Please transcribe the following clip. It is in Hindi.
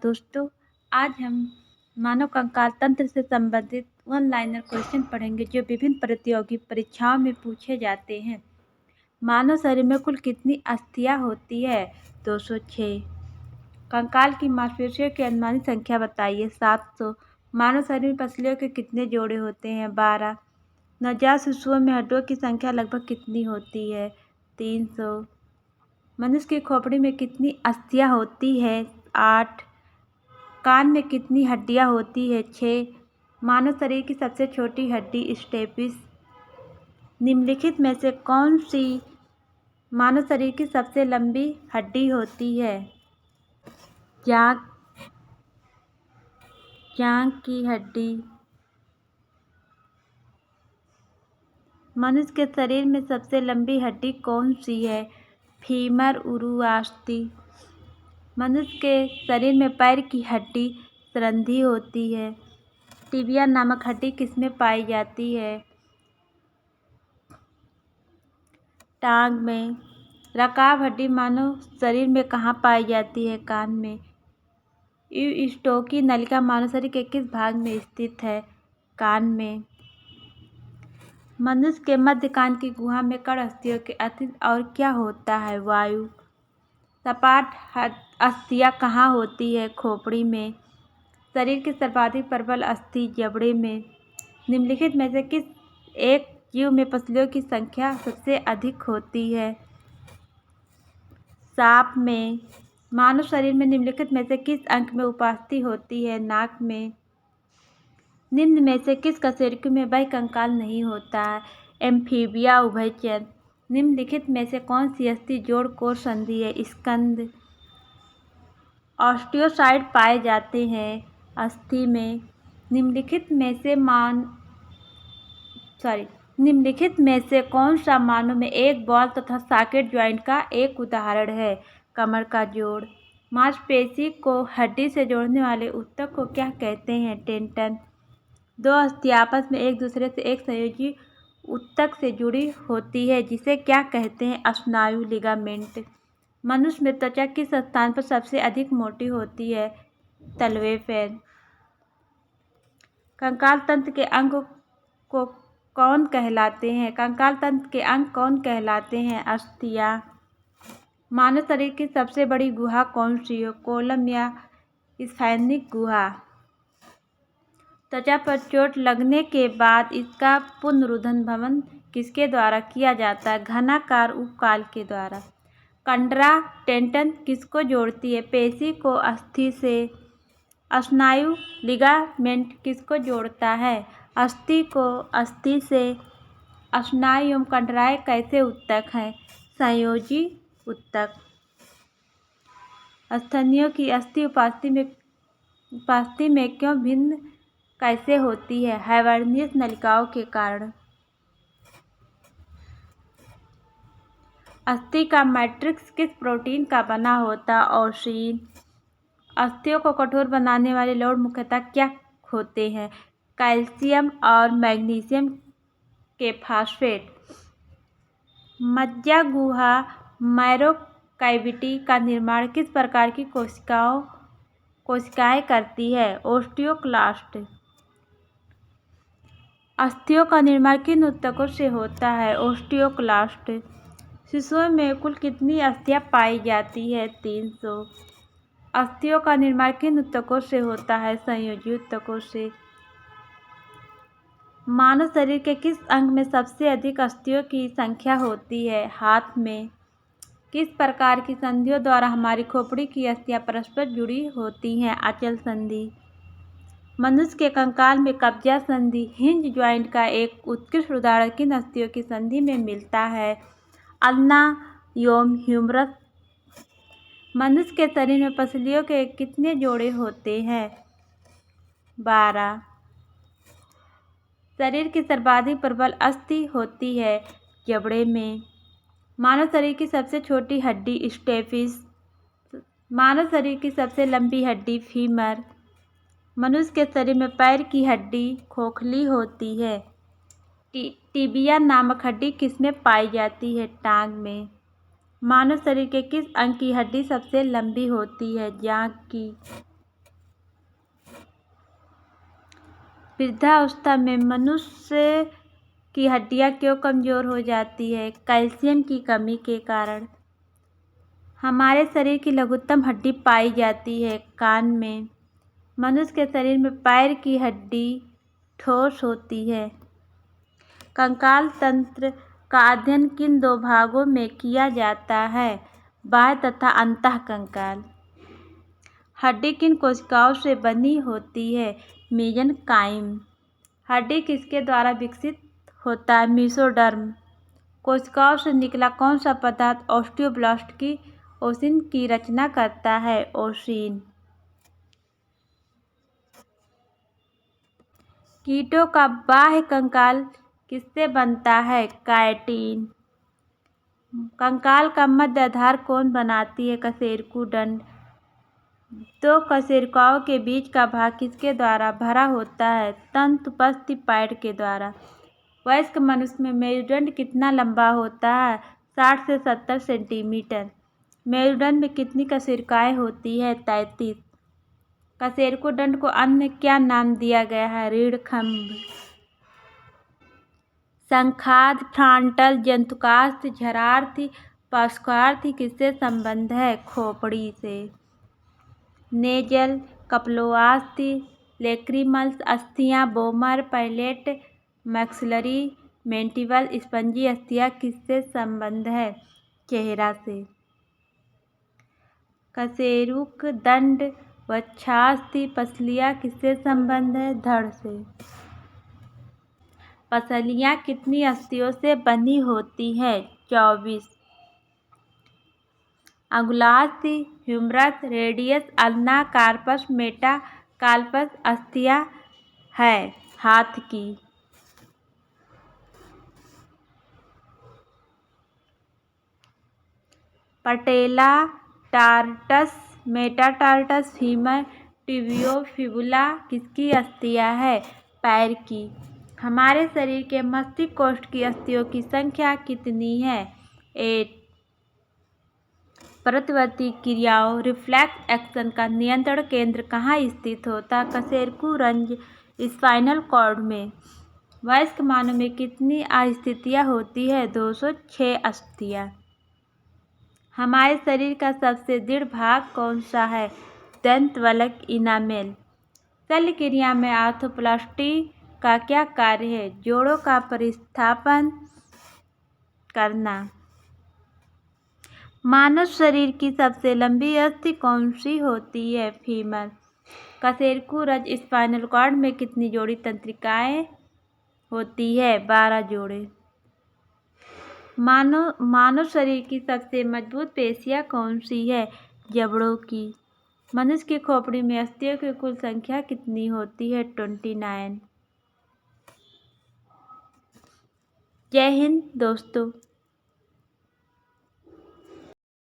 दोस्तों, आज हम मानव कंकाल तंत्र से संबंधित वन लाइनर क्वेश्चन पढ़ेंगे जो विभिन्न प्रतियोगी परीक्षाओं में पूछे जाते हैं। मानव शरीर में कुल कितनी अस्थियां होती है? 206। कंकाल की मांसपेशियों की अनुमानित संख्या बताइए। 700। मानव शरीर में पसलियों के कितने जोड़े होते हैं? 12। नवजात शिशुओं में हड्डियों की संख्या लगभग कितनी होती है? 300। मनुष्य की खोपड़ी में कितनी अस्थियां होती है? 8। कान में कितनी हड्डियां होती है? 6। मानव शरीर की सबसे छोटी हड्डी स्टेपिस। निम्नलिखित में से कौन सी मानव शरीर की सबसे लंबी हड्डी होती है? जांघ की हड्डी। मनुष्य के शरीर में सबसे लंबी हड्डी कौन सी है? फीमर उरुआस्थि। मनुष्य के शरीर में पैर की हड्डी संधि होती है। टिबिया नामक हड्डी किसमें पाई जाती है? टांग में। रकाब हड्डी मानव शरीर में कहाँ पाई जाती है? कान में। यूस्टोकी नलिका मानव शरीर के किस भाग में स्थित है? कान में। मनुष्य के मध्य कान की गुहा में कण अस्थियों के अतिरिक्त और क्या होता है? वायु। सपाट अस्थियां कहाँ होती है? खोपड़ी में। शरीर की सर्वाधिक प्रबल अस्थि जबड़े में। निम्नलिखित में से किस एक जीव में पसलियों की संख्या सबसे अधिक होती है? सांप में। मानव शरीर में निम्नलिखित में से किस अंग में उपास्थि होती है? नाक में। निम्न में से किस कशेरुकी में बाह्य कंकाल नहीं होता है? एम्फीबिया उभयचर। निम्नलिखित में से कौन सी अस्थि जोड़ कोर संधि है? स्कंद। ऑस्टियोसाइट पाए जाते हैं अस्थि में। निम्नलिखित में से कौन सा मानव में एक बॉल तथा सॉकेट ज्वाइंट का एक उदाहरण है? कमर का जोड़। मांसपेशी को हड्डी से जोड़ने वाले ऊतक को क्या कहते हैं? टेंडन। दो अस्थियां आपस में एक दूसरे से एक संयोजी ऊतक से जुड़ी होती है जिसे क्या कहते हैं? स्नायु लिगामेंट। मनुष्य में त्वचा किस स्थान पर सबसे अधिक मोटी होती है? तलवे पैर। कंकाल तंत्र के अंग को कौन कहलाते हैं? कंकाल तंत्र के अंग कौन कहलाते हैं? अस्थियां। मानव शरीर की सबसे बड़ी गुहा कौन सी है? कोलम या स्फेनिक गुहा। त्वचा पर चोट लगने के बाद इसका पुनरुद्धान किसके द्वारा किया जाता है? घनाकार उपकाल के द्वारा। कंडरा टेंडन किसको जोड़ती है? पेशी को अस्थि से। स्नायु लिगामेंट किसको जोड़ता है? अस्थि को अस्थि से। स्नायु एवं कंडराएं कैसे ऊतक हैं? संयोजी ऊतक। स्तनियों की अस्थि उपास्थि में क्यों भिन्न कैसे होती है? हैवर्नियस नलिकाओं के कारण। अस्थि का मैट्रिक्स किस प्रोटीन का बना होता है? ओसीन। अस्थियों को कठोर बनाने वाले लौह मुख्यतः क्या होते हैं? कैल्शियम और मैग्नीशियम के फास्फेट। मज्जा गुहा मैरो कैविटी का निर्माण किस प्रकार की कोशिकाएं करती है? ओस्टियोक्लास्ट। अस्थियों का निर्माण किन ऊतकों से होता है? ओस्टियोक्लास्ट। शिशुओं में कुल कितनी अस्थियां पाई जाती है? 300। अस्थियों का निर्माण किन ऊतकों से होता है? संयोजी ऊतकों से। मानव शरीर के किस अंग में सबसे अधिक अस्थियों की संख्या होती है? हाथ में। किस प्रकार की संधियों द्वारा हमारी खोपड़ी की अस्थियां परस्पर जुड़ी होती हैं? अचल संधि। मनुष्य के कंकाल में कब्जा संधि हिंज ज्वाइंट का एक उत्कृष्ट उदाहरण किन अस्थियों की संधि में मिलता है? अल्ना एवं ह्यूमरस। मनुष्य के शरीर में पसलियों के कितने जोड़े होते हैं? 12। शरीर की सर्वाधिक प्रबल अस्थि होती है जबड़े में। मानव शरीर की सबसे छोटी हड्डी स्टेपिस। मानव शरीर की सबसे लंबी हड्डी फीमर। मनुष्य के शरीर में पैर की हड्डी खोखली होती है। टिबिया नामक हड्डी किसमें पाई जाती है? टांग में। मानव शरीर के किस अंग की हड्डी सबसे लंबी होती है? जांघ की। वृद्धावस्था में मनुष्य की हड्डियां क्यों कमज़ोर हो जाती है? कैल्शियम की कमी के कारण। हमारे शरीर की लघुत्तम हड्डी पाई जाती है कान में। मनुष्य के शरीर में पैर की हड्डी ठोस होती है। कंकाल तंत्र का अध्ययन किन दो भागों में किया जाता है? बाह्य तथा अंतः कंकाल। हड्डी किन कोशिकाओं से बनी होती है? मेसेनकाइम। हड्डी किसके द्वारा विकसित होता है? मेसोडर्म। कोशिकाओं से निकला कौन सा पदार्थ ऑस्टियोब्लास्ट की ओसिन की रचना करता है? ओसिन। कीटों का बाह्य कंकाल किससे बनता है? काइटिन। कंकाल का मध्य आधार कौन बनाती है? कशेरुकी दंड। दो कशेरुकियों के बीच का भाग किसके द्वारा भरा होता है? तंतुपस्थि पैड के द्वारा। वयस्क मनुष्य में मेरुदंड कितना लंबा होता है? 60 से 70 सेंटीमीटर। मेरुदंड में कितनी कशेरुकियां होती है? 33। कशेरुकी दंड को अन्य क्या नाम दिया गया है? रीढ़खंभ। शंखास्थि, फ्रंटल, जंतुकास्थि, झरार्थि, पार्श्वास्थि किससे संबंध है? खोपड़ी से। नेजल, कपालोस्थि, लेक्रिमल्स अस्थियां, vomer, palate, maxillary, mandible, spongy अस्थियां किससे संबंध है? चेहरा से। कशेरुक दंड वक्षास्थि पसलियां किससे संबंध है? धड़ से। पसलियां कितनी अस्थियों से बनी होती है? 24। अंगुलास्थि, humerus, radius, ulna, carpus, metacarpus अस्थियां है हाथ की। Patella tarsus, metatarsus, femur, tibia, fibula किसकी अस्थियां है? पैर की। हमारे शरीर के मस्तिष्क कोष्ठ की अस्थियों की संख्या कितनी है? 8। प्रतिवर्ती क्रियाओं रिफ्लेक्स एक्शन का नियंत्रण केंद्र कहाँ स्थित होता है? कशेरुकी रंध्र स्पाइनल कॉर्ड में। वयस्क मानव में कितनी अस्थियां होती है? 206 अस्थियां। हमारे शरीर का सबसे दृढ़ भाग कौन सा है? दंतवल्क इनामेल। शल्य क्रिया में आर्थ्रोप्लास्टी का क्या कार्य है? जोड़ों का प्रतिस्थापन करना। मानव शरीर की सबसे लंबी अस्थि कौन सी होती है? फीमर। कशेरुकी रंध्र स्पाइनल कॉर्ड में कितनी जोड़ी तंत्रिकाएं होती है? 12 जोड़े। मानव शरीर की सबसे मजबूत पेशियां कौन सी है? जबड़ों की। मनुष्य की खोपड़ी में अस्थियों की कुल संख्या कितनी होती है? 29। जय हिंद दोस्तों।